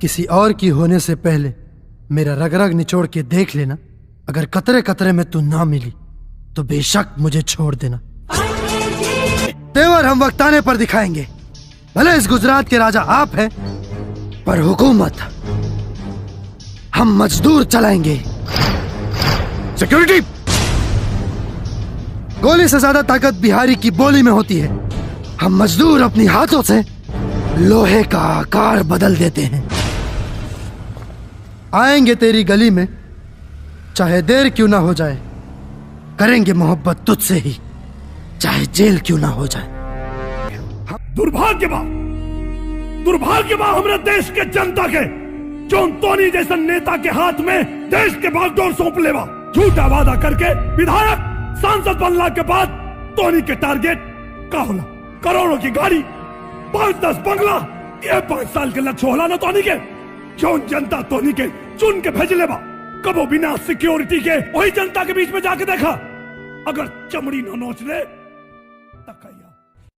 किसी और की होने से पहले मेरा रग रग निचोड़ के देख लेना। अगर कतरे कतरे में तू ना मिली तो बेशक मुझे छोड़ देना। तेवर हम वक्त आने पर दिखाएंगे। भले इस गुजरात के राजा आप हैं, पर हुकूमत हम मजदूर चलाएंगे। सिक्योरिटी! गोली से ज्यादा ताकत बिहारी की बोली में होती है। हम मजदूर अपनी हाथों से लोहे का आकार बदल देते हैं। आएंगे तेरी गली में, चाहे देर क्यों ना हो जाए। करेंगे मोहब्बत तुझसे ही, चाहे जेल क्यों ना हो जाए। दुर्भाग्य बा हमारे देश के जनता के जो तोनी जैसे नेता के हाथ में देश के बागडोर सौंप लेवा। झूठा वादा करके विधायक सांसद बनला के बाद तोनी के टारगेट का होला? करोड़ों की गाड़ी, 5-10 बंगला। ये 5 साल के लक्ष्य होला ना तोनी के। जो जनता तोनी के चुन के भेज लेवा, कबो बिना सिक्योरिटी के वही जनता के बीच में जाके देखा। अगर चमड़ी न नोच ले तक